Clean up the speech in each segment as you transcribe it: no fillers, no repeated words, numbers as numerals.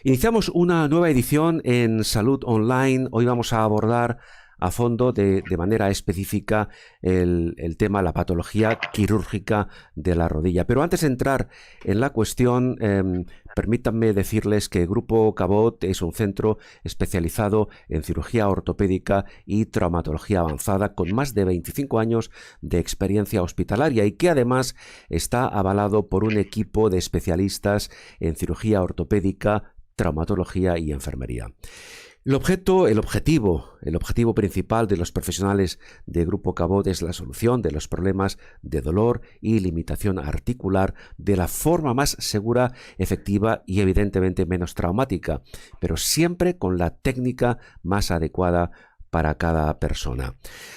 Iniciamos una nueva edición en Salud Online. Hoy vamos a abordar a fondo, de manera específica, el tema, la patología quirúrgica de la rodilla. Pero antes de entrar en la cuestión, permítanme decirles que Grupo Cabot es un centro especializado en cirugía ortopédica y traumatología avanzada con más de 25 años de experiencia hospitalaria y que además está avalado por un equipo de especialistas en cirugía ortopédica, traumatología y enfermería. El objetivo principal de los profesionales de Grupo Cabot es la solución de los problemas de dolor y limitación articular de la forma más segura, efectiva y evidentemente menos traumática, pero siempre con la técnica más adecuada para cada persona.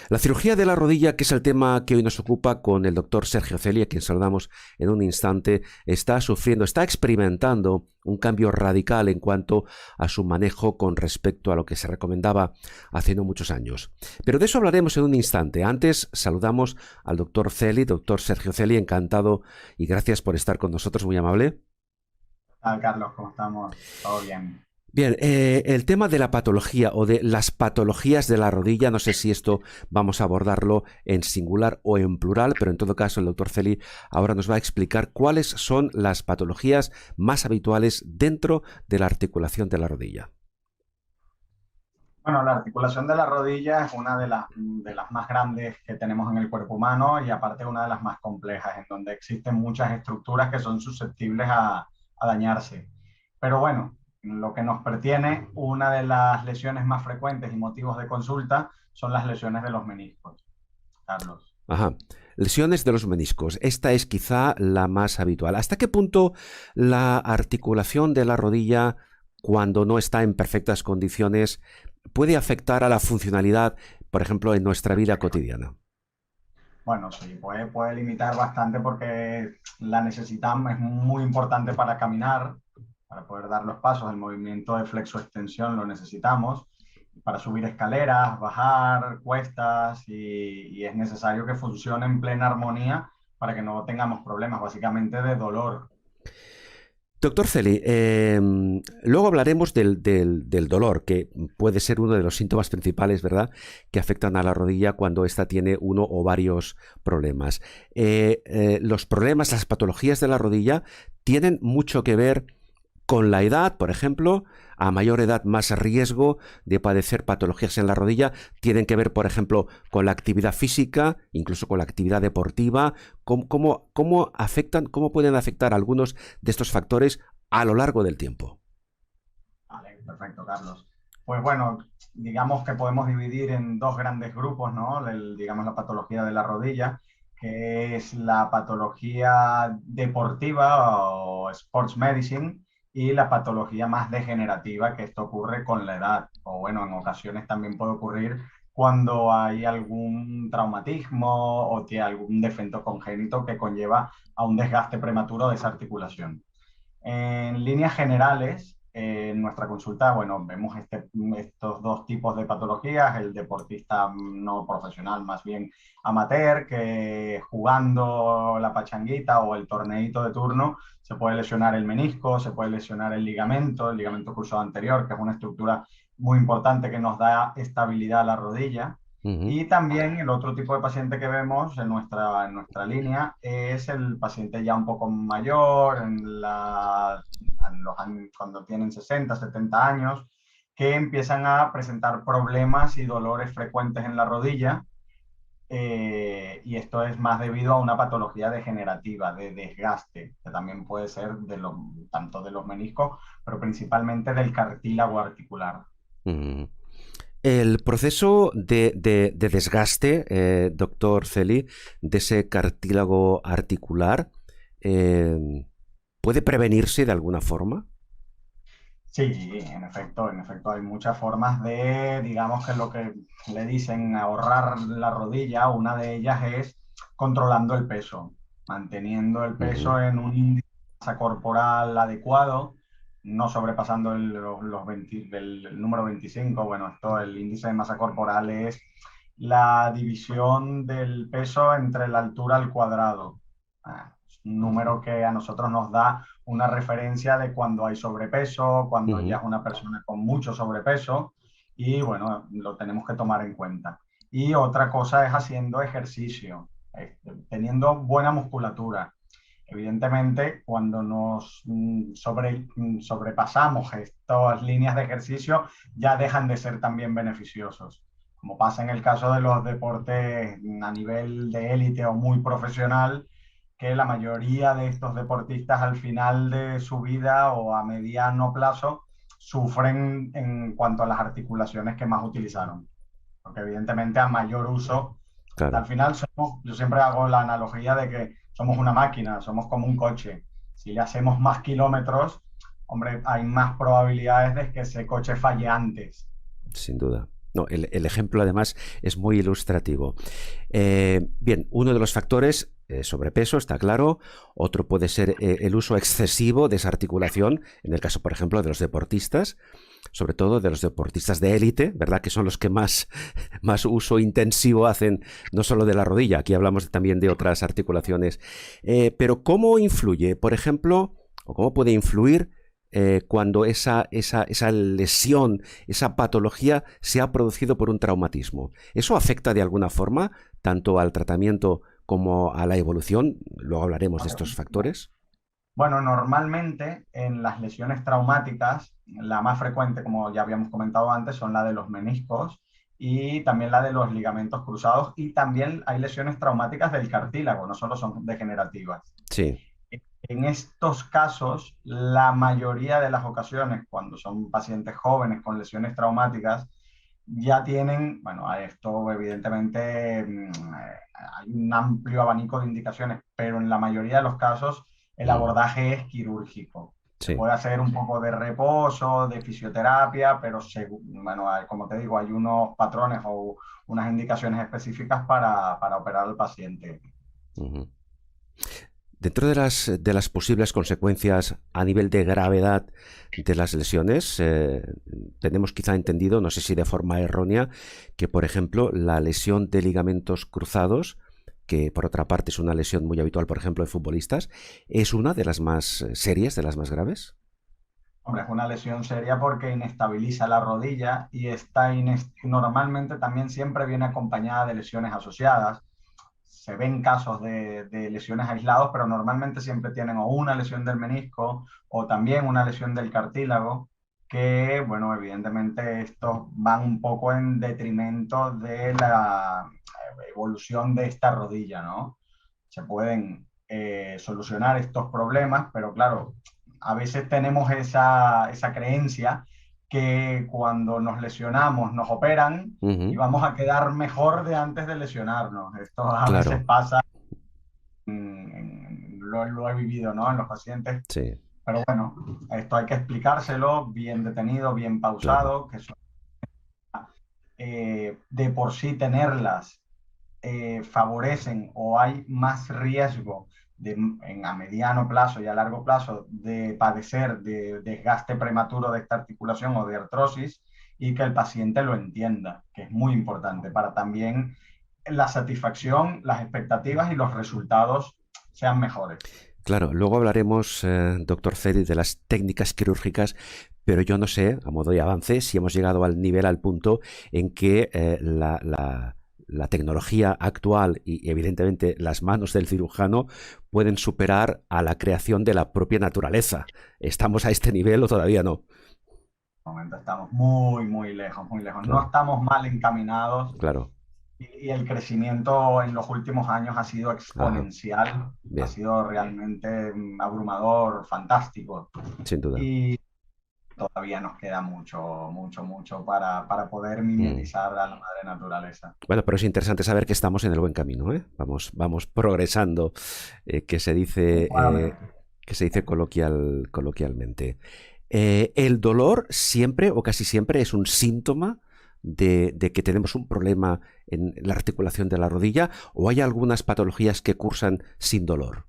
La cirugía de la rodilla, que es el tema que hoy nos ocupa, con el doctor Sergio Celi, a quien saludamos en un instante, está experimentando un cambio radical en cuanto a su manejo con respecto a lo que se recomendaba hace no muchos años. Pero de eso hablaremos en un instante. Antes saludamos al doctor Celi, doctor Sergio Celi, encantado y gracias por estar con nosotros, muy amable. ¿Qué tal, Carlos? ¿Cómo estamos? ¿Todo bien? Bien, el tema de la patología o de las patologías de la rodilla, no sé si esto vamos a abordarlo en singular o en plural, pero en todo caso el doctor Celi ahora nos va a explicar cuáles son las patologías más habituales dentro de la articulación de la rodilla. Bueno, la articulación de la rodilla es una de las más grandes que tenemos en el cuerpo humano y aparte una de las más complejas, en donde existen muchas estructuras que son susceptibles a dañarse. Pero bueno, lo que nos pertiene, una de las lesiones más frecuentes y motivos de consulta son las lesiones de los meniscos, Carlos. Ajá. Lesiones de los meniscos. Esta es quizá la más habitual. ¿Hasta qué punto la articulación de la rodilla, cuando no está en perfectas condiciones, puede afectar a la funcionalidad, por ejemplo, en nuestra vida cotidiana? Bueno, sí, puede limitar bastante porque la necesitamos, es muy importante para caminar, para poder dar los pasos, el movimiento de flexo-extensión lo necesitamos para subir escaleras, bajar cuestas y es necesario que funcione en plena armonía para que no tengamos problemas, básicamente de dolor. Doctor Celi, luego hablaremos del dolor, que puede ser uno de los síntomas principales, ¿verdad?, que afectan a la rodilla cuando ésta tiene uno o varios problemas. Los problemas, las patologías de la rodilla tienen mucho que ver con la edad, por ejemplo. A mayor edad, más riesgo de padecer patologías en la rodilla. Tienen que ver, por ejemplo, con la actividad física, incluso con la actividad deportiva. ¿Cómo pueden afectar algunos de estos factores a lo largo del tiempo? Vale, perfecto, Carlos. Pues bueno, digamos que podemos dividir en dos grandes grupos, ¿no? Digamos la patología de la rodilla, que es la patología deportiva o sports medicine, y la patología más degenerativa, que esto ocurre con la edad, o bueno, en ocasiones también puede ocurrir cuando hay algún traumatismo o tiene algún defecto congénito que conlleva a un desgaste prematuro de esa articulación. En líneas generales, en nuestra consulta, bueno, vemos estos dos tipos de patologías: el deportista no profesional, más bien amateur, que jugando la pachanguita o el torneito de turno se puede lesionar el menisco, se puede lesionar el ligamento cruzado anterior, que es una estructura muy importante que nos da estabilidad a la rodilla. Ujú. Y también el otro tipo de paciente que vemos en nuestra línea es el paciente ya un poco mayor, cuando tienen 60, 70 años, que empiezan a presentar problemas y dolores frecuentes en la rodilla. Y esto es más debido a una patología degenerativa, de desgaste, que también puede ser tanto de los meniscos, pero principalmente del cartílago articular. Ujú. El proceso de desgaste, doctor Celi, de ese cartílago articular, eh, ¿puede prevenirse de alguna forma? Sí, en efecto, hay muchas formas de, digamos que lo que le dicen ahorrar la rodilla. Una de ellas es controlando el peso, manteniendo el Ujú. peso en un índice de masa corporal adecuado, no sobrepasando el número 25. Bueno, el índice de masa corporal es la división del peso entre la altura al cuadrado. un número que a nosotros nos da una referencia de cuando hay sobrepeso, cuando ya es una persona con mucho sobrepeso, y bueno, lo tenemos que tomar en cuenta. Y otra cosa es haciendo ejercicio, teniendo buena musculatura. Evidentemente, cuando nos sobrepasamos estas líneas de ejercicio, ya dejan de ser también beneficiosos, como pasa en el caso de los deportes a nivel de élite o muy profesional, que la mayoría de estos deportistas al final de su vida o a mediano plazo sufren en cuanto a las articulaciones que más utilizaron. Porque evidentemente a mayor uso, al Claro. final yo siempre hago la analogía de que somos una máquina, somos como un coche. Si le hacemos más kilómetros, hombre, hay más probabilidades de que ese coche falle antes. Sin duda. No, el ejemplo además es muy ilustrativo. Bien, uno de los factores, sobrepeso, está claro. Otro puede ser el uso excesivo de esa articulación, en el caso, por ejemplo, de los deportistas, sobre todo de los deportistas de élite, ¿verdad? Que son los que más uso intensivo hacen, no solo de la rodilla, aquí hablamos también de otras articulaciones. Pero ¿cómo influye, por ejemplo, o cómo puede influir cuando esa lesión, esa patología se ha producido por un traumatismo? ¿Eso afecta de alguna forma tanto al tratamiento como a la evolución? Luego hablaremos de estos factores. Bueno, normalmente en las lesiones traumáticas, la más frecuente, como ya habíamos comentado antes, son la de los meniscos y también la de los ligamentos cruzados, y también hay lesiones traumáticas del cartílago, no solo son degenerativas. Sí. En estos casos, la mayoría de las ocasiones, cuando son pacientes jóvenes con lesiones traumáticas, ya tienen, bueno, a esto evidentemente hay un amplio abanico de indicaciones, pero en la mayoría de los casos el abordaje es quirúrgico. Se Sí. puede hacer un poco de reposo, de fisioterapia, pero bueno, como te digo, hay unos patrones o unas indicaciones específicas para operar al paciente. Ujú. Dentro de las posibles consecuencias a nivel de gravedad de las lesiones, tenemos quizá entendido, no sé si de forma errónea, que por ejemplo la lesión de ligamentos cruzados, que por otra parte es una lesión muy habitual, por ejemplo, en futbolistas, es una de las más serias, de las más graves. Hombre, es una lesión seria porque inestabiliza la rodilla y normalmente también siempre viene acompañada de lesiones asociadas. Se ven casos de lesiones aislados, pero normalmente siempre tienen o una lesión del menisco o también una lesión del cartílago, que, bueno, evidentemente estos van un poco en detrimento de la evolución de esta rodilla, ¿no? Se pueden solucionar estos problemas, pero claro, a veces tenemos esa creencia que cuando nos lesionamos nos operan y Ujú. vamos a quedar mejor de antes de lesionarnos. Esto a veces Claro, pasa, lo he vivido, ¿no? En los pacientes. sí, Pero bueno, esto hay que explicárselo bien detenido, bien claro. pausado, que de por sí tenerlas favorecen o hay más riesgo a mediano plazo y a largo plazo de padecer de desgaste prematuro de esta articulación o de artrosis, y que el paciente lo entienda, que es muy importante para también la satisfacción, las expectativas y los resultados sean mejores. Claro, luego hablaremos, doctor Cedi, de las técnicas quirúrgicas, pero yo no sé, a modo de avance, si hemos llegado al nivel, al punto en que la tecnología actual y evidentemente las manos del cirujano pueden superar a la creación de la propia naturaleza. ¿Estamos a este nivel o todavía no? De momento estamos muy, muy lejos, muy lejos. No Claro, estamos mal encaminados. claro. Y el crecimiento en los últimos años ha sido Ajá, exponencial, ha bien, sido realmente abrumador, fantástico. sin duda. Y todavía nos queda mucho, mucho, mucho para poder Mm. mimetizar a la madre naturaleza. Bueno, pero es interesante saber que estamos en el buen camino, ¿eh? Vamos progresando, que se dice, Claramente. coloquialmente. El dolor siempre o casi siempre es un síntoma de que tenemos un problema en la articulación de la rodilla, o hay algunas patologías que cursan sin dolor.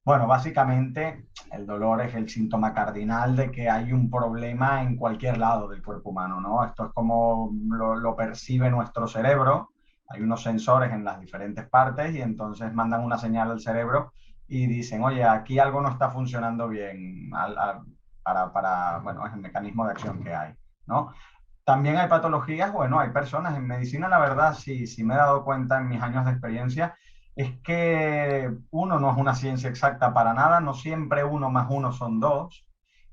Bueno, básicamente el dolor es el síntoma cardinal de que hay un problema en cualquier lado del cuerpo humano, ¿no? Esto es como lo percibe nuestro cerebro, Hay unos sensores en las diferentes partes y entonces mandan una señal al cerebro y dicen, oye, aquí algo no está funcionando bien bueno, es el mecanismo de acción que hay, ¿no? También hay patologías, bueno, hay personas en medicina, la verdad, sí me he dado cuenta en mis años de experiencia, es que uno no es una ciencia exacta para nada, no siempre uno más uno son dos,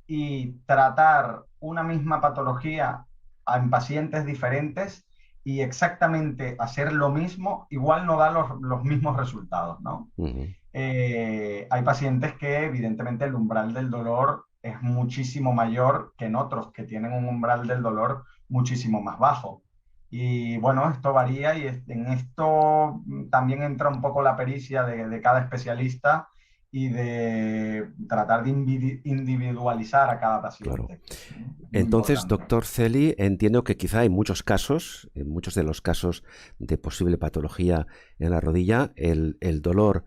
y tratar una misma patología en pacientes diferentes y exactamente hacer lo mismo, igual no da los mismos resultados, ¿no? Ujú. Hay pacientes que evidentemente el umbral del dolor es muchísimo mayor que en otros que tienen un umbral del dolor muchísimo más bajo. Y bueno, esto varía y en esto también entra un poco la pericia de cada especialista y de tratar de individualizar a cada Claro. paciente. Muy Entonces, importante. doctor Celi, entiendo que quizá en muchos casos, en muchos de los casos de posible patología en la rodilla, el dolor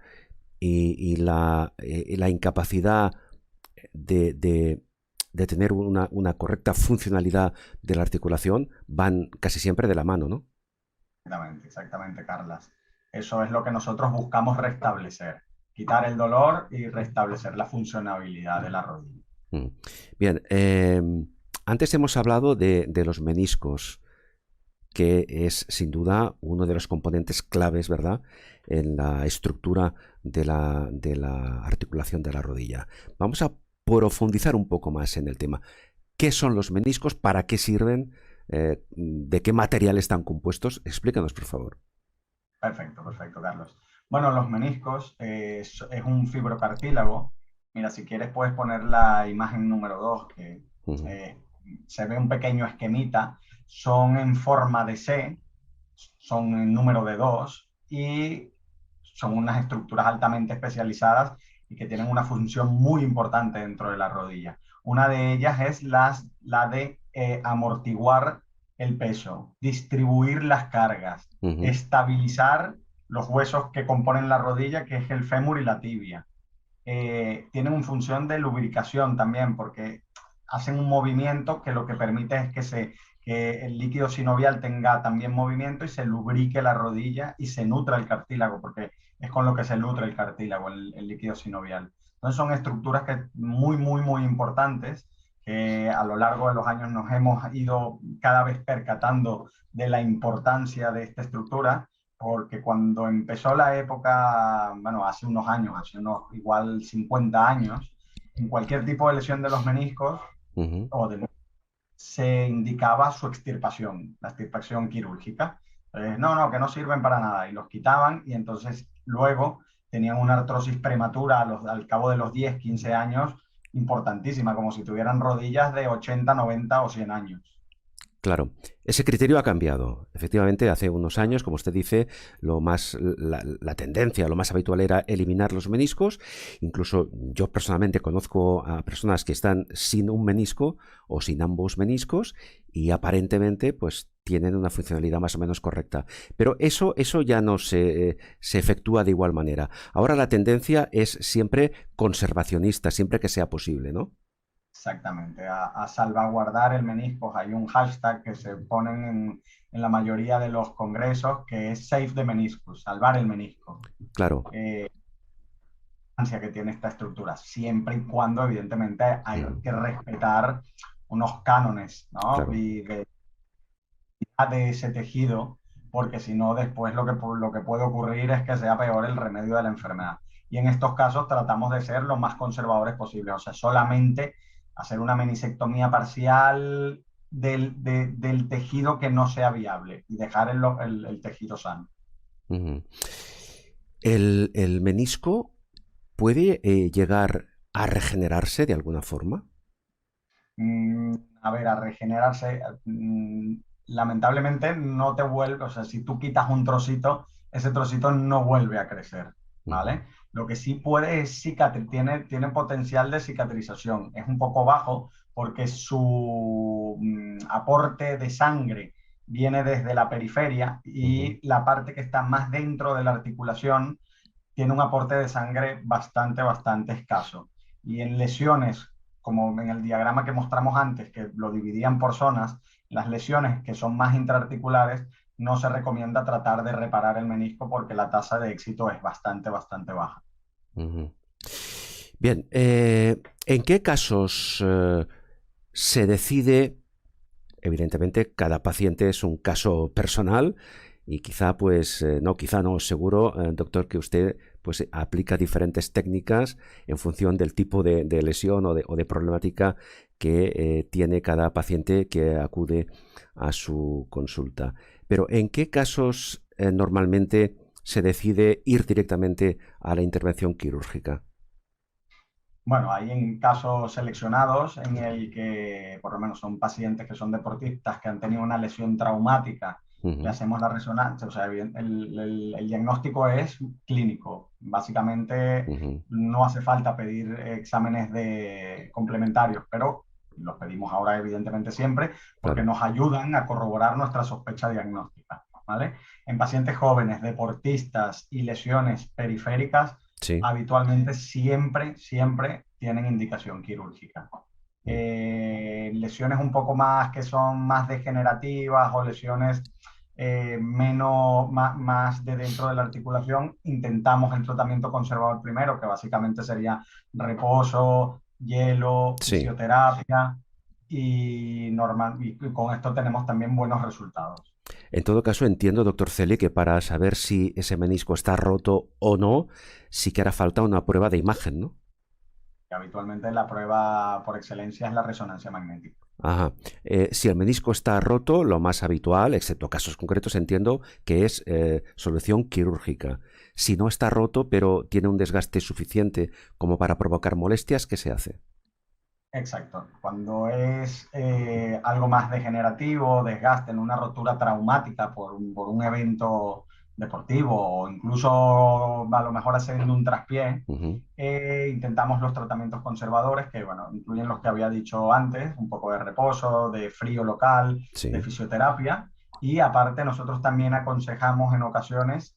y la incapacidad de tener una correcta funcionalidad de la articulación van casi siempre de la mano, ¿no? Exactamente, exactamente, Carlas. Eso es lo que nosotros buscamos restablecer, quitar el dolor y restablecer la funcionabilidad de la rodilla. Mm. Bien, antes hemos hablado de los meniscos, que es sin duda uno de los componentes claves, ¿verdad?, en la estructura de la articulación de la rodilla. Vamos a profundizar un poco más en el tema. ¿Qué son los meniscos? ¿Para qué sirven? ¿De qué material están compuestos? Explícanos, por favor. Perfecto, perfecto, Carlos. Bueno, los meniscos es un fibrocartílago. Mira, si quieres puedes poner la imagen número 2 que Ujú, eh, se ve un pequeño esquemita. Son en forma de C, son en número de 2 y son unas estructuras altamente especializadas y que tienen una función muy importante dentro de la rodilla. Una de ellas es la de amortiguar el peso, distribuir las cargas, ujú, estabilizar los huesos que componen la rodilla, que es el fémur y la tibia. Tienen una función de lubricación también, porque hacen un movimiento que lo que permite es que el líquido sinovial tenga también movimiento y se lubrique la rodilla y se nutra el cartílago, porque es con lo que se nutre el cartílago, el líquido sinovial. Entonces son estructuras que muy importantes, que a lo largo de los años nos hemos ido cada vez percatando de la importancia de esta estructura, porque cuando empezó la época, bueno, hace unos años, hace unos igual 50 años, en cualquier tipo de lesión de los meniscos ujú. o de se indicaba su extirpación, la extirpación quirúrgica. No, que no sirven para nada y los quitaban y entonces luego tenían una artrosis prematura al cabo de los 10, 15 años importantísima, como si tuvieran rodillas de 80, 90 o 100 años. Claro, ese criterio ha cambiado. Efectivamente, hace unos años, como usted dice, la tendencia, lo más habitual era eliminar los meniscos. Incluso yo personalmente conozco a personas que están sin un menisco o sin ambos meniscos y aparentemente pues tienen una funcionalidad más o menos correcta. Pero eso ya no se efectúa de igual manera. Ahora la tendencia es siempre conservacionista, siempre que sea posible, ¿no? Exactamente, a salvaguardar el menisco. Hay un hashtag que se ponen en la mayoría de los congresos que es Save the Meniscus, salvar el menisco. Claro. Que tiene esta estructura, siempre y cuando evidentemente hay Mm, que respetar unos cánones, ¿no? claro. De ese tejido, porque si no después lo que puede ocurrir es que sea peor el remedio de la enfermedad. Y en estos casos tratamos de ser lo más conservadores posible, o sea, solamente hacer una menisectomía parcial del tejido que no sea viable y dejar el tejido sano. Ujú. El menisco puede llegar a regenerarse de alguna forma. A ver, a regenerarse, lamentablemente no te vuelve, o sea, si tú quitas un trocito, ese trocito no vuelve a crecer, Ujú, ¿vale? Lo que sí puede es tiene potencial de cicatrización. Es un poco bajo porque su aporte de sangre viene desde la periferia ujú, y la parte que está más dentro de la articulación tiene un aporte de sangre bastante escaso. Y en lesiones, como en el diagrama que mostramos antes, que lo dividían por zonas, las lesiones que son más intraarticulares no se recomienda tratar de reparar el menisco porque la tasa de éxito es bastante, bastante baja. Ujú. Bien, ¿en qué casos se decide? Evidentemente, cada paciente es un caso personal y quizá, pues, no, quizá no, seguro, doctor, que usted pues aplica diferentes técnicas en función del tipo de lesión o de problemática que tiene cada paciente que acude a su consulta. Pero ¿en qué casos normalmente se decide ir directamente a la intervención quirúrgica? Bueno, hay en casos seleccionados en el que por lo menos son pacientes que son deportistas que han tenido una lesión traumática, le Ujú, hacemos la resonancia, o sea, el diagnóstico es clínico. Básicamente ujú, no hace falta pedir exámenes complementarios, pero los pedimos ahora evidentemente siempre porque claro, nos ayudan a corroborar nuestra sospecha diagnóstica, ¿vale? En pacientes jóvenes, deportistas y lesiones periféricas, sí. habitualmente siempre, siempre tienen indicación quirúrgica. Mm. Lesiones un poco más que son más degenerativas o lesiones menos, más de dentro de la articulación, intentamos el tratamiento conservador primero, que básicamente sería reposo, hielo, Sí. fisioterapia y con esto tenemos también buenos resultados. En todo caso, entiendo, doctor Celi, que para saber si ese menisco está roto o no, sí que hará falta una prueba de imagen, ¿no? Y habitualmente la prueba por excelencia es la resonancia magnética. Ajá. Si el menisco está roto, lo más habitual, excepto casos concretos, entiendo que es solución quirúrgica. Si no está roto, pero tiene un desgaste suficiente como para provocar molestias, ¿qué se hace? Exacto. Cuando es algo más degenerativo, desgaste en una rotura traumática por un evento deportivo o incluso a lo mejor haciendo un traspié, Ujú. intentamos los tratamientos conservadores que, bueno, incluyen los que había dicho antes, un poco de reposo, de frío local, de Sí, fisioterapia. Y aparte nosotros también aconsejamos en ocasiones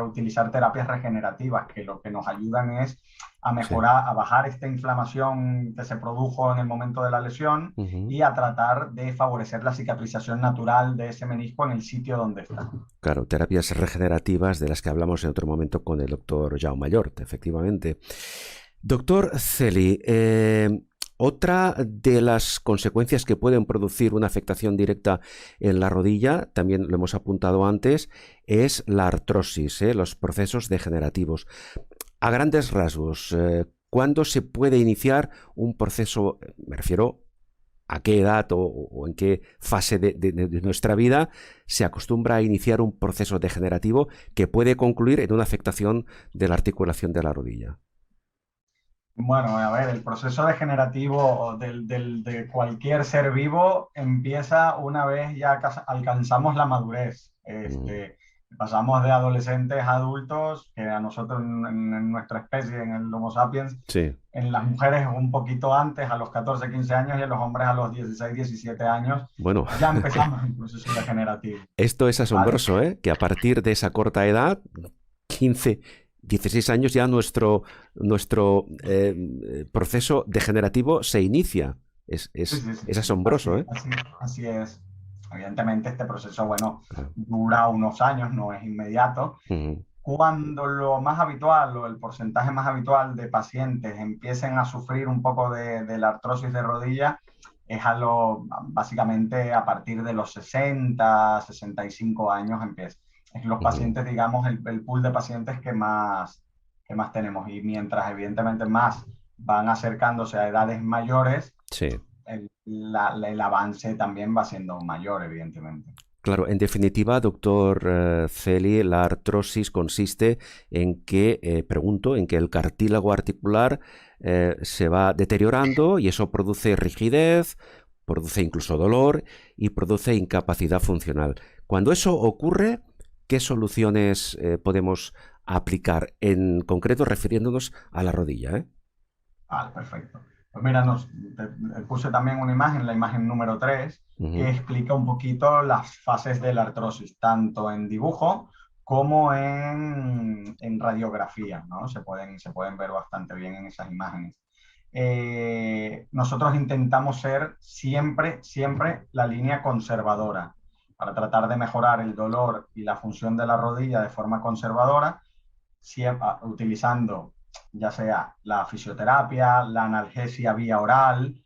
utilizar terapias regenerativas, que lo que nos ayudan es a sí. mejorar, a bajar esta inflamación que se produjo en el momento de la lesión Ujú. y a tratar de favorecer la cicatrización natural de ese menisco en el sitio donde está. Claro, terapias regenerativas de las que hablamos en otro momento con el doctor Jaume Mallort, efectivamente. Doctor Celi, otra de las consecuencias que pueden producir una afectación directa en la rodilla, también lo hemos apuntado antes, es la artrosis, los procesos degenerativos. A grandes rasgos, ¿cuándo se puede iniciar un proceso, me refiero a qué edad o en qué fase de nuestra vida se acostumbra a iniciar un proceso degenerativo que puede concluir en una afectación de la articulación de la rodilla? Bueno, a ver, el proceso degenerativo de cualquier ser vivo empieza una vez ya alcanzamos la madurez. Mm, Pasamos de adolescentes a adultos, que a nosotros en nuestra especie, en el Homo sapiens, sí. en las mujeres un poquito antes, a los 14, 15 años, y en los hombres a los 16, 17 años, Bueno, ya empezamos el proceso degenerativo, esto es ¿vale? asombroso, ¿eh? Que a partir de esa corta edad, 15, 16 años, ya nuestro proceso degenerativo se inicia. Es, Sí, es, sí, sí, es sí. asombroso, ¿eh? Así es. Evidentemente este proceso, bueno, Claro. dura unos años, no es inmediato. Ujú, Cuando lo más habitual o el porcentaje más habitual de pacientes empiecen a sufrir un poco de la artrosis de rodilla, es básicamente a partir de los 60, 65 años empieza. Es los ujú. pacientes, digamos, el pool de pacientes que más tenemos. Y mientras evidentemente más van acercándose a edades mayores, Sí. el avance también va siendo mayor, evidentemente. Claro, en definitiva, doctor Celi, la artrosis consiste en que, pregunto, en que el cartílago articular se va deteriorando y eso produce rigidez, produce incluso dolor y produce incapacidad funcional. Cuando eso ocurre, ¿qué soluciones podemos aplicar? En concreto, refiriéndonos a la rodilla, ¿eh? Vale, perfecto. Pues mira, puse también una imagen, la imagen número 3 que Ujú, explica un poquito las fases de la artrosis, tanto en dibujo como en radiografía, ¿no? Se pueden ver bastante bien en esas imágenes. Nosotros intentamos ser siempre, siempre la línea conservadora. para tratar de mejorar el dolor y la función de la rodilla de forma conservadora, utilizando ya sea la fisioterapia, la analgesia vía oral,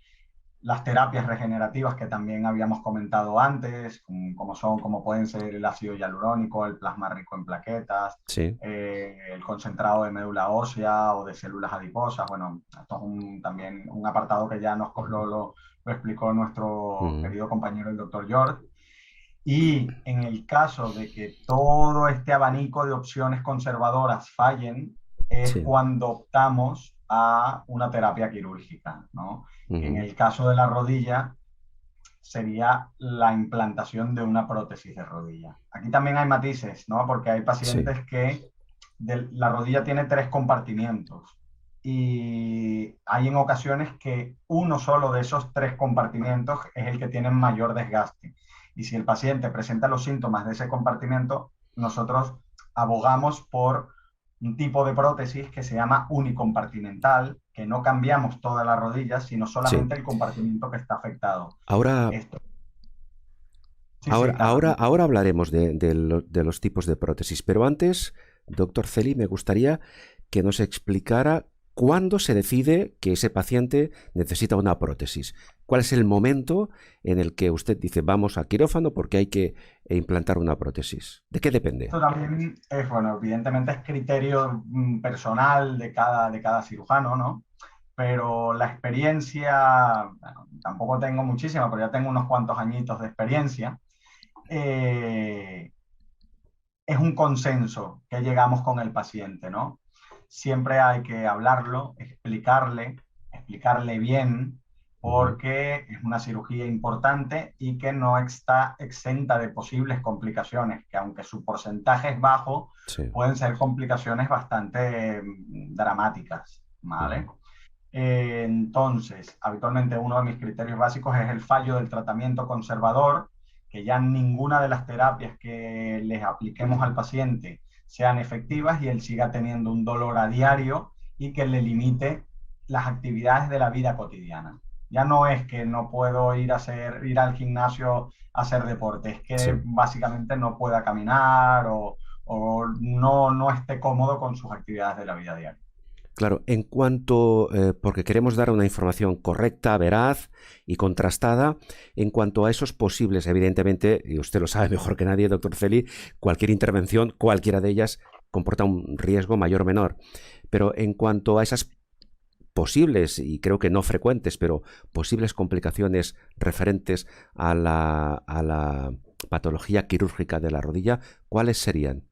las terapias regenerativas que también habíamos comentado antes, como pueden ser el ácido hialurónico, el plasma rico en plaquetas, Sí. el concentrado de médula ósea o de células adiposas. Bueno, esto es también un apartado que ya lo explicó nuestro Ujú. querido compañero el doctor George. Y en el caso de que todo este abanico de opciones conservadoras fallen, es Sí. cuando optamos a una terapia quirúrgica, ¿no? Que en Ujú. el caso de la rodilla sería la implantación de una prótesis de rodilla. Aquí también hay matices, ¿no? Porque hay Sí. pacientes que la rodilla tiene tres compartimientos y hay en ocasiones que uno solo de esos tres compartimientos es el que tiene mayor desgaste. Y si el paciente presenta los síntomas de ese compartimento, nosotros abogamos por un tipo de prótesis que se llama unicompartimental, que no cambiamos toda la rodilla, sino Sí. solamente el compartimento que está afectado. Ahora, Esto. Sí, sí, Carlos. ahora hablaremos de los tipos de prótesis, pero antes, doctor Celi, me gustaría que nos explicara cuándo se decide que ese paciente necesita una prótesis. ¿Cuál es el momento en el que usted dice vamos a quirófano porque hay que implantar una prótesis? ¿De qué depende? Esto también es, bueno, evidentemente es criterio personal de cada cirujano, ¿no? Pero la experiencia, bueno, tampoco tengo muchísima, pero ya tengo unos cuantos añitos de experiencia. eh, es un consenso que llegamos con el paciente, ¿no? Siempre hay que hablarlo, explicarle bien, Ujú. porque es una cirugía importante y que no está exenta de posibles complicaciones, que aunque su porcentaje es bajo, Sí. pueden ser complicaciones bastante dramáticas, Ujú. ¿vale? Entonces, habitualmente uno de mis criterios básicos es el fallo del tratamiento conservador, que ya ninguna de las terapias que les apliquemos al paciente sean efectivas y él siga teniendo un dolor a diario y que le limite las actividades de la vida cotidiana. Ya no es que no puedo ir al gimnasio a hacer deporte, es que Sí. básicamente no pueda caminar o no esté cómodo con sus actividades de la vida diaria. Claro, en cuanto, porque queremos dar una información correcta, veraz y contrastada, en cuanto a esos posibles, evidentemente, y usted lo sabe mejor que nadie, doctor Celi, cualquier intervención, cualquiera de ellas, comporta un riesgo mayor o menor. Pero en cuanto a esas posibles, y creo que no frecuentes, pero posibles complicaciones referentes a la patología quirúrgica de la rodilla, ¿cuáles serían?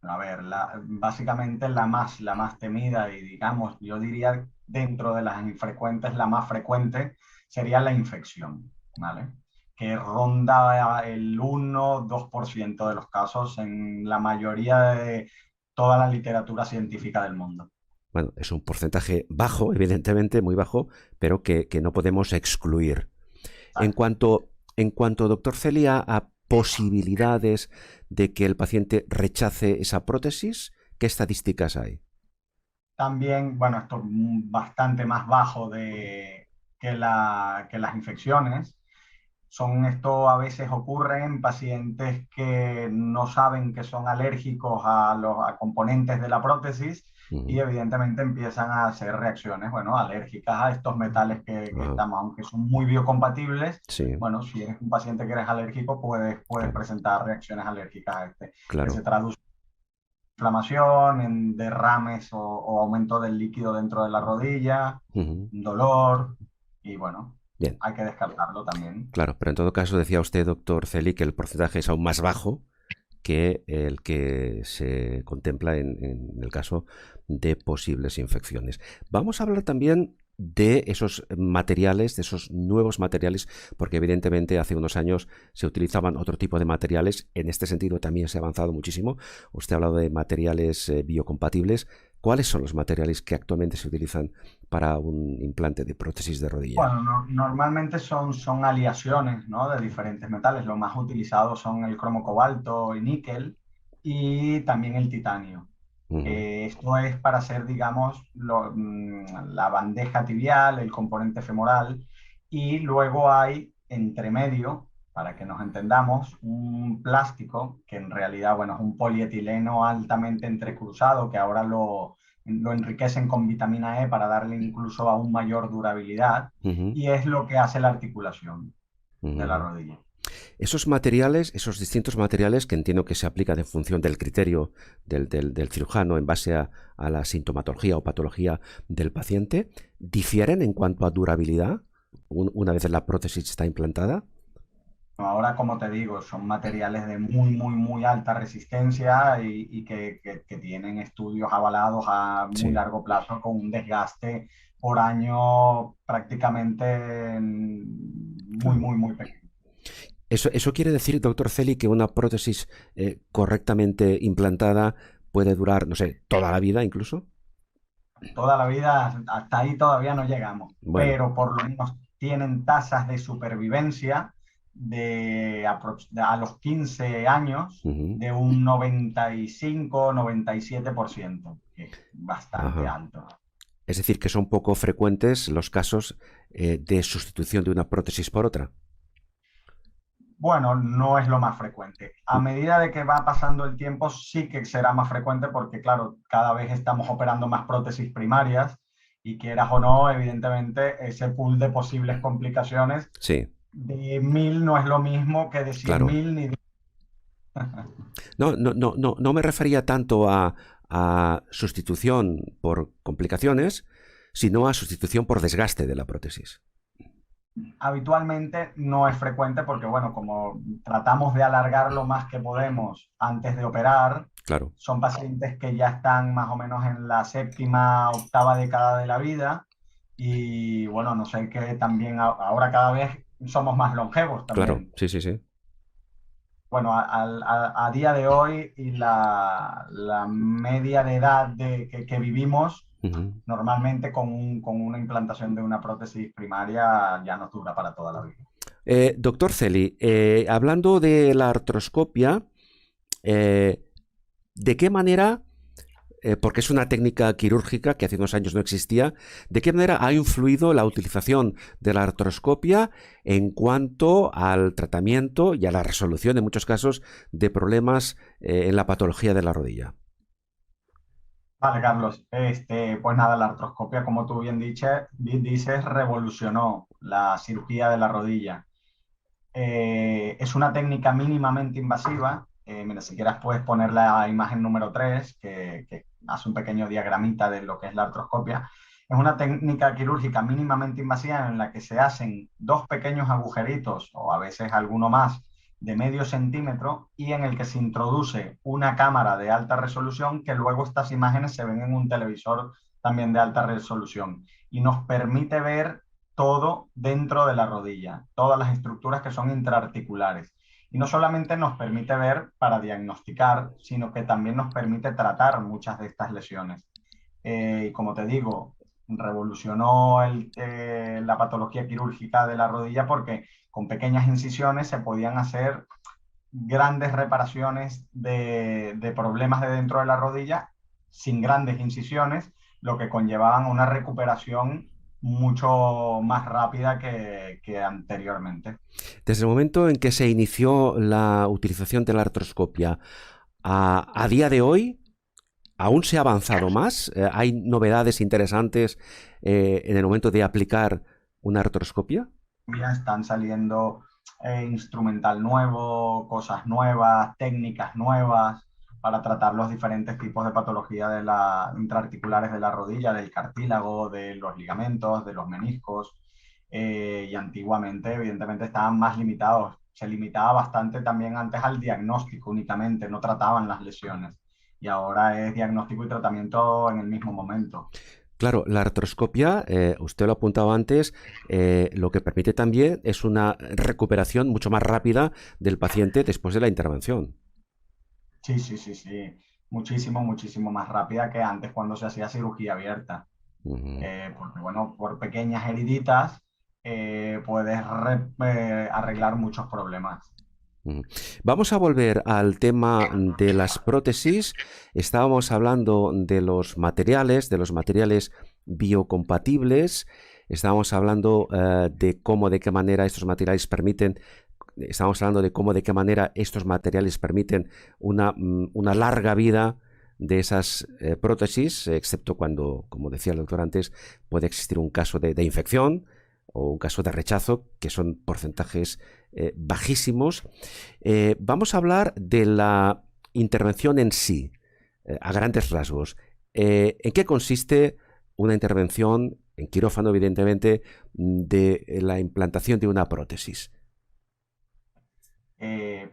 A ver, básicamente la más temida y digamos, yo diría dentro de las infrecuentes, la más frecuente sería la infección, ¿vale? Que ronda el 1-2% de los casos en la mayoría de toda la literatura científica del mundo. Bueno, es un porcentaje bajo, evidentemente, muy bajo, pero que no podemos excluir. En Exacto. cuanto, en cuanto, doctor Celia, a posibilidades de que el paciente rechace esa prótesis, ¿qué estadísticas hay? También, bueno, esto es bastante más bajo que las infecciones. Esto a veces ocurre en pacientes que no saben que son alérgicos a componentes de la prótesis y Ujú. evidentemente empiezan a hacer reacciones, bueno, alérgicas a estos metales que Ajá. estamos, aunque son muy biocompatibles. Sí, Bueno, si eres un paciente que eres alérgico, puedes claro, presentar reacciones alérgicas a este, que se claro. traducen en inflamación, en derrames o aumento del líquido dentro de la rodilla, Ujú. dolor y bueno, Bien, hay que descartarlo también. claro, pero en todo caso decía usted, doctor Celi, que el porcentaje es aún más bajo que el que se contempla en el caso de posibles infecciones. Vamos a hablar también de esos materiales, de esos nuevos materiales, porque evidentemente hace unos años se utilizaban otro tipo de materiales. En este sentido también se ha avanzado muchísimo. Usted ha hablado de materiales biocompatibles. ¿Cuáles son los materiales que actualmente se utilizan para un implante de prótesis de rodilla? Bueno, normalmente son aleaciones, ¿no? De diferentes metales. Los más utilizados son el cromo cobalto y níquel y también el titanio. Ujú. Esto es para hacer, digamos, la bandeja tibial, el componente femoral y luego hay entre medio para que nos entendamos, un plástico que en realidad, bueno, es un polietileno altamente entrecruzado que ahora lo enriquecen con vitamina E para darle incluso aún mayor durabilidad Ujú, y es lo que hace la articulación de la ujú. rodilla. Esos materiales, esos distintos materiales que entiendo que se aplican en función del criterio del cirujano en base a la sintomatología o patología del paciente, ¿difieren en cuanto a durabilidad una vez la prótesis está implantada? Ahora, como te digo, son materiales de muy, muy, muy alta resistencia y que tienen estudios avalados a muy Sí. largo plazo con un desgaste por año prácticamente muy, Claro. muy, muy pequeño. Eso quiere decir, doctor Celi, que una prótesis correctamente implantada puede durar, no sé, toda la vida incluso. Toda la vida, hasta ahí todavía no llegamos, Bueno. pero por lo menos tienen tasas de supervivencia a los 15 años Ujú. de un 95-97%, que es bastante Ajá. alto. Es decir, que son poco frecuentes los casos de sustitución de una prótesis por otra. Bueno, no es lo más frecuente. A medida de que va pasando el tiempo, sí que será más frecuente porque, claro, cada vez estamos operando más prótesis primarias y quieras o no, evidentemente, ese pool de posibles complicaciones Sí, de 1000 no es lo mismo que de cien claro. mil ni de... No, no, no, no, no me refería tanto a sustitución por complicaciones, sino a sustitución por desgaste de la prótesis. Habitualmente no es frecuente porque, bueno, como tratamos de alargar lo más que podemos antes de operar, Claro, son pacientes que ya están más o menos en la séptima, octava década de la vida y, bueno, no sé que también ahora cada vez somos más longevos claro, también. sí, sí, sí. Bueno, a día de hoy y la media de edad que vivimos, Ujú. normalmente con una implantación de una prótesis primaria ya nos dura para toda la vida. Doctor Celi, hablando de la artroscopia, eh, ¿de qué manera, porque es una técnica quirúrgica que hace unos años no existía, de qué manera ha influido la utilización de la artroscopia en cuanto al tratamiento y a la resolución, en muchos casos, de problemas en la patología de la rodilla? Vale, Carlos. Pues nada, la artroscopia, como tú bien dices, revolucionó la cirugía de la rodilla. Es una técnica mínimamente invasiva. Mira, si quieres puedes poner la imagen número 3 que hace un pequeño diagramita de lo que es la artroscopia. Es una técnica quirúrgica mínimamente invasiva en la que se hacen dos pequeños agujeritos o a veces alguno más de medio centímetro y en el que se introduce una cámara de alta resolución que luego estas imágenes se ven en un televisor también de alta resolución y nos permite ver todo dentro de la rodilla, todas las estructuras que son intraarticulares. Y no solamente nos permite ver para diagnosticar, sino que también nos permite tratar muchas de estas lesiones. Y como te digo, revolucionó la patología quirúrgica de la rodilla porque con pequeñas incisiones se podían hacer grandes reparaciones de problemas de dentro de la rodilla sin grandes incisiones, lo que conllevaban una recuperación mucho más rápida que anteriormente. Desde el momento en que se inició la utilización de la artroscopia a día de hoy, ¿aún se ha avanzado más? ¿Hay novedades interesantes en el momento de aplicar una artroscopia? Ya están saliendo instrumental nuevo, cosas nuevas, técnicas nuevas para tratar los diferentes tipos de patología de intraarticulares de la rodilla, del cartílago, de los ligamentos, de los meniscos. Y antiguamente, evidentemente, estaban más limitados. Se limitaba bastante también antes al diagnóstico únicamente, no trataban las lesiones. Y ahora es diagnóstico y tratamiento en el mismo momento. Claro, la artroscopia, usted lo ha apuntado antes, lo que permite también es una recuperación mucho más rápida del paciente después de la intervención. Sí, sí, sí, sí. Muchísimo, muchísimo más rápida que antes cuando se hacía cirugía abierta. Ujú. Porque, bueno, por pequeñas heriditas puedes arreglar muchos problemas. Ujú. Vamos a volver al tema de las prótesis. Estábamos hablando de los materiales biocompatibles. Estábamos hablando de cómo, de qué manera estos materiales permiten Estamos hablando de cómo, de qué manera estos materiales permiten una larga vida de esas prótesis, excepto cuando, como decía el doctor antes, puede existir un caso de infección o un caso de rechazo, que son porcentajes bajísimos. Vamos a hablar de la intervención en sí, a grandes rasgos. ¿En qué consiste una intervención en quirófano, evidentemente, de la implantación de una prótesis?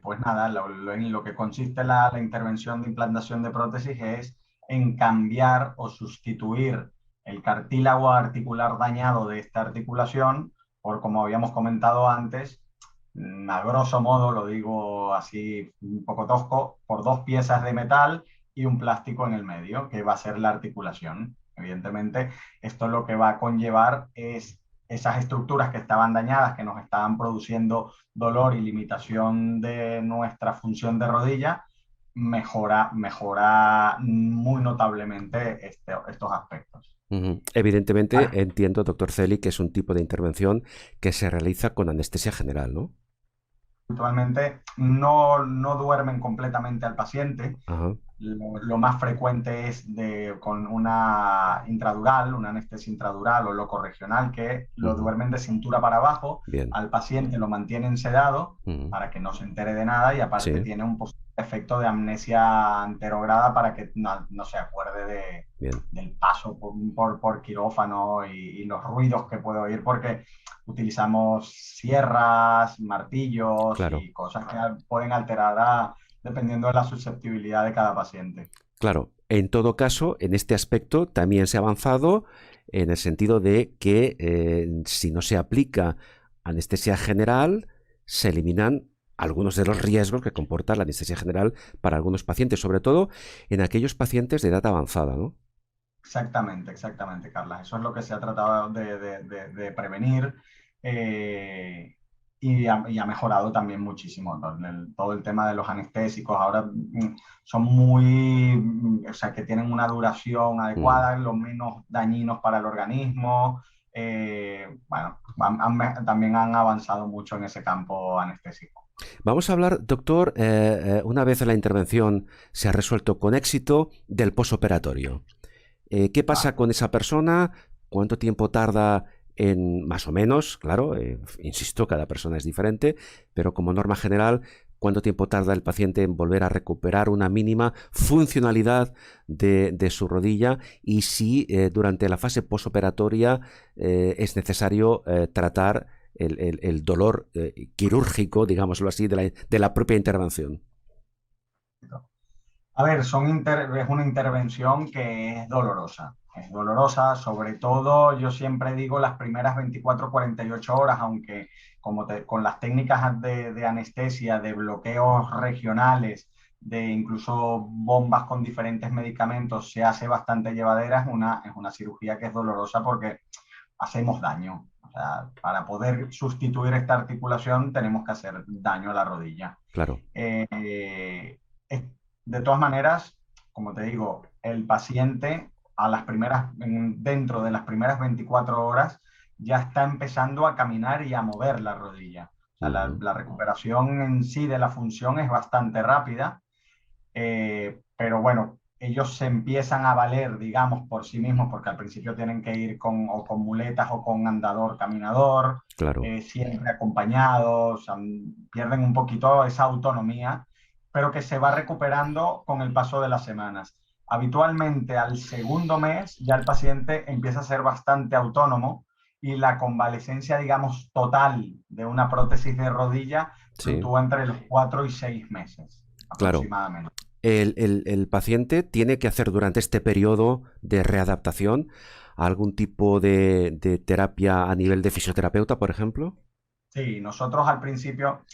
Pues nada, en lo que consiste la intervención de implantación de prótesis es en cambiar o sustituir el cartílago articular dañado de esta articulación por, como habíamos comentado antes, a grosso modo, lo digo así un poco tosco, por dos piezas de metal y un plástico en el medio, que va a ser la articulación. Evidentemente, esto lo que va a conllevar es esas estructuras que estaban dañadas, que nos estaban produciendo dolor y limitación de nuestra función de rodilla, mejora muy notablemente estos aspectos. Evidentemente, Ah, entiendo, doctor Celi, que es un tipo de intervención que se realiza con anestesia general, ¿no? Habitualmente no duermen completamente al paciente. Ajá, Lo más frecuente es con una intradural, una anestesia intradural o locorregional, que lo ujú, duermen de cintura para abajo, bien, al paciente lo mantienen sedado ujú, para que no se entere de nada y aparte sí, tiene un posible efecto de amnesia anterograda para que no se acuerde bien, del paso por quirófano y los ruidos que puede oír porque utilizamos sierras, martillos claro. y cosas que pueden alterar dependiendo de la susceptibilidad de cada paciente. Claro, en todo caso, en este aspecto también se ha avanzado en el sentido de que si no se aplica anestesia general, se eliminan algunos de los riesgos que comporta la anestesia general para algunos pacientes, sobre todo en aquellos pacientes de edad avanzada, ¿no? Exactamente, exactamente, Carla. Eso es lo que se ha tratado de prevenir y ha mejorado también muchísimo, ¿no? Todo el tema de los anestésicos ahora son o sea, que tienen una duración Mm. adecuada, lo menos dañinos para el organismo. Bueno, también han avanzado mucho en ese campo anestésico. Vamos a hablar, doctor, una vez la intervención se ha resuelto con éxito, del posoperatorio. ¿Qué pasa Vale. con esa persona? ¿Cuánto tiempo tarda en, más o menos, claro, insisto, cada persona es diferente, pero como norma general, cuánto tiempo tarda el paciente en volver a recuperar una mínima funcionalidad de su rodilla y si durante la fase posoperatoria es necesario tratar el dolor quirúrgico, digámoslo así, de la propia intervención? A ver, es una intervención que es dolorosa. Es dolorosa, sobre todo, yo siempre digo las primeras 24 48 horas, aunque con las técnicas de anestesia, de bloqueos regionales, de incluso bombas con diferentes medicamentos, se hace bastante llevadera. Es una cirugía que es dolorosa porque hacemos daño. O sea, para poder sustituir esta articulación tenemos que hacer daño a la rodilla. Claro. Eh, es- de todas maneras, como te digo, el paciente dentro de las primeras 24 horas ya está empezando a caminar y a mover la rodilla. O sea, Ujú. la recuperación en sí de la función es bastante rápida, pero bueno, ellos se empiezan a valer, digamos, por sí mismos, porque al principio tienen que ir o con muletas o con andador caminador, Claro. siempre acompañados, pierden un poquito esa autonomía, pero que se va recuperando con el paso de las semanas. Habitualmente al segundo mes ya el paciente empieza a ser bastante autónomo y la convalecencia, digamos, total de una prótesis de rodilla Sí, fluctúa entre los 4 y 6 meses claro. aproximadamente. El paciente tiene que hacer durante este periodo de readaptación algún tipo de terapia a nivel de fisioterapeuta, por ejemplo. Sí, nosotros al principio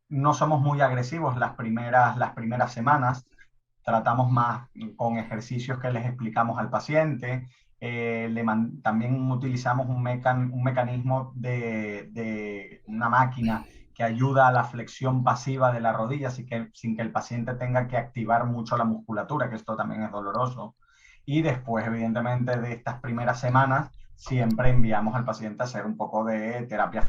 no somos muy agresivos las primeras semanas. Tratamos más con ejercicios que les explicamos al paciente. También utilizamos un mecanismo de una máquina que ayuda a la flexión pasiva de la rodilla, así que sin que el paciente tenga que activar mucho la musculatura, que esto también es doloroso. y después, evidentemente, de estas primeras semanas, siempre enviamos al paciente a hacer un poco de terapia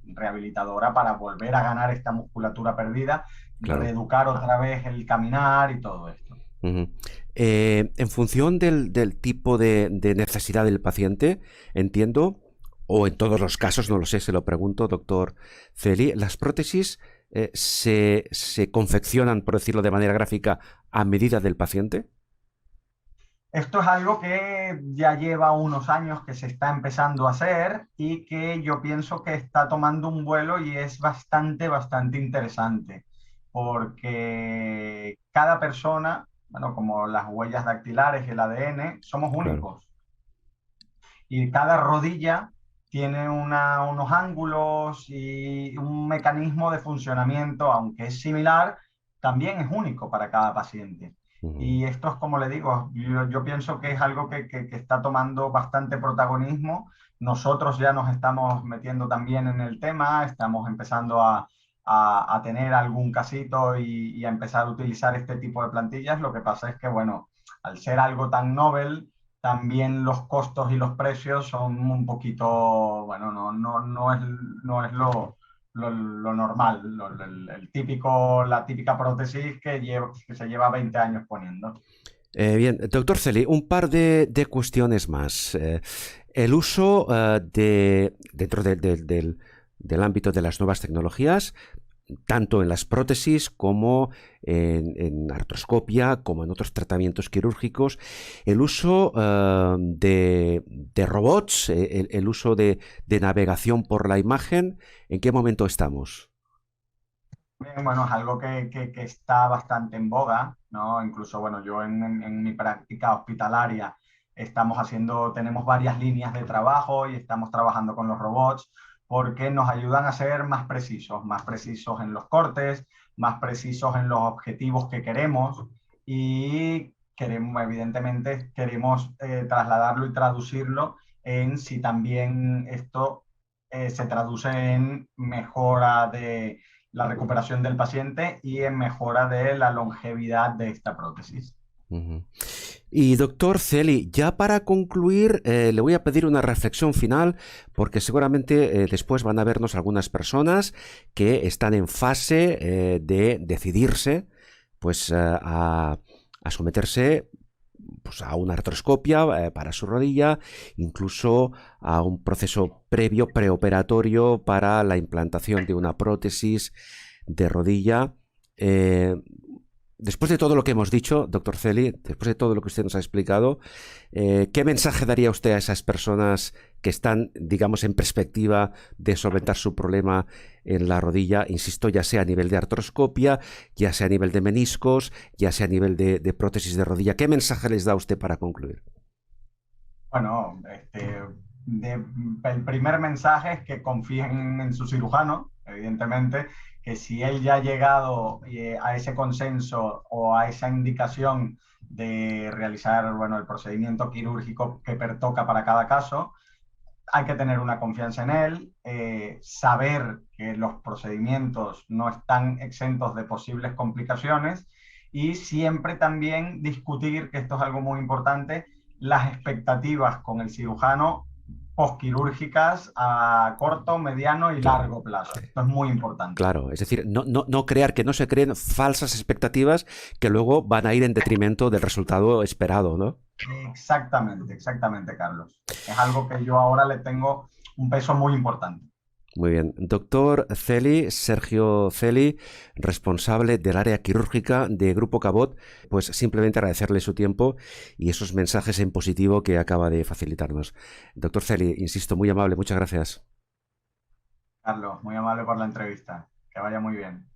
rehabilitadora para volver a ganar esta musculatura perdida, Claro. reeducar otra vez el caminar y todo esto. Ujú. En función del tipo de necesidad del paciente, entiendo, o en todos los casos, no lo sé, se lo pregunto, doctor Celi, las prótesis se confeccionan, por decirlo de manera gráfica, a medida del paciente. Esto es algo que ya lleva unos años que se está empezando a hacer y que yo pienso que está tomando un vuelo y es bastante interesante, porque cada persona, bueno, como las huellas dactilares y el ADN, somos Claro. únicos y cada rodilla tiene unos ángulos y un mecanismo de funcionamiento, aunque es similar, también es único para cada paciente. Ujú. Y esto es como le digo, yo pienso que es algo que está tomando bastante protagonismo. Nosotros ya nos estamos metiendo también en el tema, estamos empezando a tener algún casito y a empezar a utilizar este tipo de plantillas. Lo que pasa es que, bueno, al ser algo tan novel, también los costos y los precios son un poquito, bueno, no es lo normal, la típica prótesis que se lleva 20 años poniendo. Bien, doctor Celi, un par de cuestiones más. El uso dentro del ámbito de las nuevas tecnologías, tanto en las prótesis como en artroscopia, como en otros tratamientos quirúrgicos, el uso de robots, el uso de navegación por la imagen, ¿en qué momento estamos? Bien, bueno, es algo que está bastante en boga, ¿no? Incluso, bueno, yo en mi práctica hospitalaria tenemos varias líneas de trabajo y estamos trabajando con los robots porque nos ayudan a ser más precisos en los cortes, más precisos en los objetivos que queremos y queremos, evidentemente, queremos trasladarlo y traducirlo en si también esto se traduce en mejora de la recuperación del paciente y en mejora de la longevidad de esta prótesis. Ujú. Y doctor Celi, ya para concluir, le voy a pedir una reflexión final, porque seguramente después van a vernos algunas personas que están en fase de decidirse pues, a someterse pues, a una artroscopia para su rodilla, incluso a un proceso previo preoperatorio para la implantación de una prótesis de rodilla. Eh, Después de todo lo que hemos dicho, doctor Celi, después de todo lo que usted nos ha explicado, ¿qué mensaje daría usted a esas personas que están, digamos, en perspectiva de solventar su problema en la rodilla? Insisto, ya sea a nivel de artroscopia, ya sea a nivel de meniscos, ya sea a nivel de prótesis de rodilla. ¿Qué mensaje les da usted para concluir? Bueno, el primer mensaje es que confíen en su cirujano, evidentemente, que si él ya ha llegado a ese consenso o a esa indicación de realizar, bueno, el procedimiento quirúrgico que pertoca para cada caso, hay que tener una confianza en él, saber que los procedimientos no están exentos de posibles complicaciones y siempre también discutir, que esto es algo muy importante, las expectativas con el cirujano posquirúrgicas a corto, mediano y Claro. largo plazo. Esto es muy importante. Claro, es decir, no crear que no se creen falsas expectativas que luego van a ir en detrimento del resultado esperado, ¿no? Exactamente, Carlos. Es algo que yo ahora le tengo un peso muy importante. Muy bien. Doctor Celi, Sergio Celi, responsable del área quirúrgica de Grupo Cabot, pues simplemente agradecerle su tiempo y esos mensajes en positivo que acaba de facilitarnos. Doctor Celi, insisto, muy amable, muchas gracias. Carlos, muy amable por la entrevista. Que vaya muy bien.